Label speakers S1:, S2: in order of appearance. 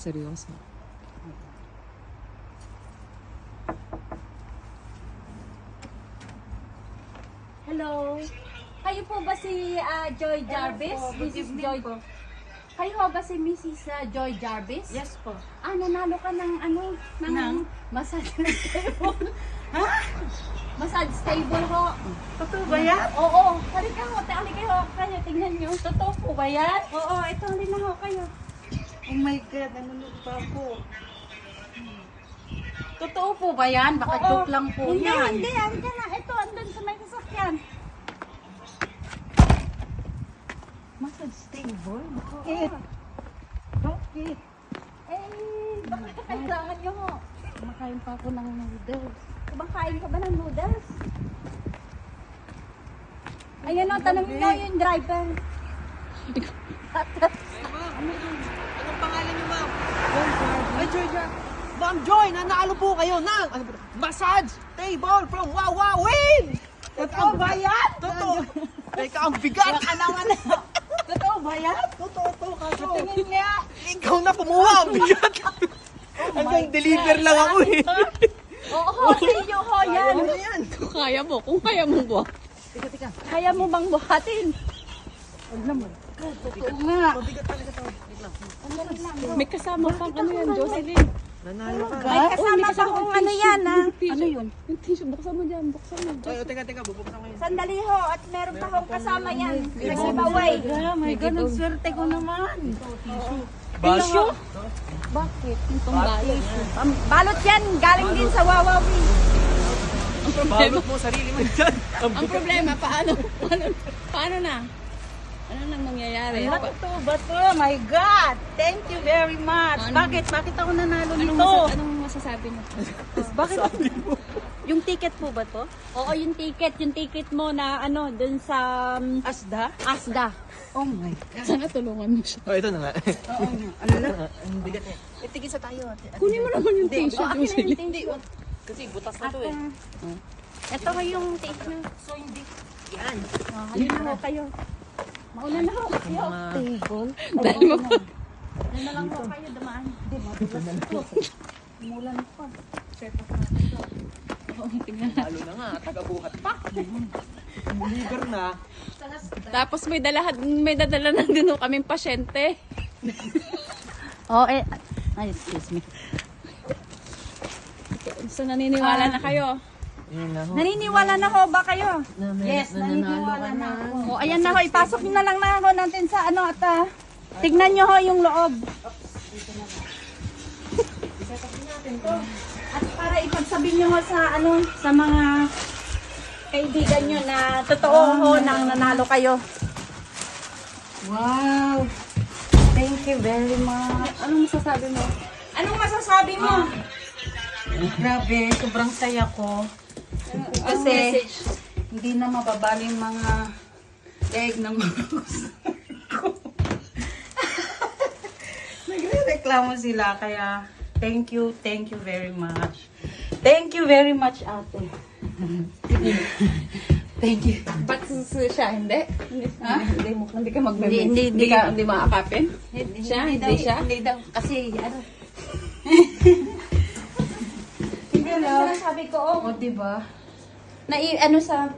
S1: Seryoso.
S2: Hello. Kayo po ba si Joy Jarvis? Mrs. Joy. Kayo ba si Mrs. Joy Jarvis?
S3: Yes po.
S2: Nanalo ka ng ng massage table.
S3: Ha?
S2: Massage table ho.
S3: Totoo ba yan?
S2: Oo. Halika ho, halika ho. Kayo, tingnan nyo. Totoo po ba yan? Oo, ito halina ho kayo.
S3: Oh my God, nanonood pa ako.
S2: Totoo po ba yan? Baka joke lang po
S3: Hindi,
S2: yan.
S3: hindi.
S2: Andyan na. Ito, andun sa may sasakyan.
S3: Massage table?
S2: Bakit?
S3: Bakit?
S2: Eh, baka kailangan nyo ho.
S3: Kumakain pa ako ng noodles.
S2: Kumakain ka ba ng noodles? Ayan o, tanongin nyo yung driver.
S1: Anong pangalan niyo, ma'am? Ay, Joy. Ma'am Joy, nanalo po kayo ng massage table from Wawawin!
S3: Totoo ba yan?
S1: Totoo! Teka, ang bigat!
S3: Totoo ba yan?
S1: Totoo to, kaso.
S3: Tingin nga.
S1: Ikaw na kumuha, ang bigat! Hanggang deliver lang ako eh.
S2: Oo, inyo ho yan.
S1: Ano yan?
S4: Kung kaya mo ba?
S2: Kaya mo bang buhatin?
S3: Totoo nga.
S1: Mabigat talaga to. Wait lang.
S4: May kasama pang ano yan, Jocelyn.
S1: Nanalo ka.
S2: May kasama pa kung ano yan ha.
S3: Ano yun?
S4: Yung tissue, buksan mo dyan, buksan mo.
S1: Ay, teka, bubuksan ko yun.
S2: Sandali ho, at meron pa akong kasama yan. Giveaway.
S3: Oh my God, ang swerte ko naman.
S1: Tissue?
S4: Bakit? Yung pambalot.
S2: Balot yan, galing din sa Wawawi.
S1: Balot mo sarili mo dyan.
S4: Ang problema, paano na? Ano nang nangyayari?
S3: Ano to ba to? My God! Thank you very much.
S4: Ano?
S3: Bakit? Bakit ako nanalo nito?
S4: Anong masasabi mo?
S3: Bakit? Yung ticket po ba to?
S2: Oo, yung ticket mo na ano, dun sa
S3: Asda?
S2: Asda.
S3: Oh my God.
S4: Sana tulungan mo siya.
S1: Oh, ito na nga.
S3: Oo nga. Ano lang?
S1: Ang bigat niya. Itigisa tayo.
S4: Kunin mo naman yung tissue, Jocelyn.
S1: Hindi. Kasi butas na to eh.
S2: Ito ho yung ticket nyo.
S1: So, hindi. Yan.
S2: Halina ho kayo. Mauna na ho kayo.
S3: Table?
S4: Dahil mo pa.
S2: Ano na lang ho kayo dumaan.
S3: Mulan pa.
S1: Lalo na nga. Tagabuhat pa. Deliver na.
S4: Tapos may dadala na din ho kaming pasyente.
S3: Oh, eh. Ay, excuse me.
S4: So naniniwala na kayo.
S2: Naniniwala na ho ba kayo?
S3: Yes, naniniwala na ako.
S2: O, ayan na ho, ipasok nyo na lang na ho natin sa ano at tignan nyo ho yung loob. At para ipagsabi nyo ho sa ano, sa mga kaibigan nyo na totoo ho nang nanalo kayo.
S3: Wow! Thank you very much.
S4: Anong masasabi mo?
S2: Anong masasabi mo?
S3: Grabe, sobrang saya ko. Kasi hindi na mababali yung mga leg ng mga ko. Nagre-reklamo sila kaya thank you very much. Thank you very much, ate. Thank you.
S4: Ba't siya? Hindi?
S3: Ha?
S4: Hindi ka magbe-mix?
S3: Hindi.
S4: Hindi makakapin? Siya? Hindi siya?
S3: Hindi daw. Kasi ano.
S2: Hello. Sabi ko, oh,
S3: O, diba?
S2: na ano sa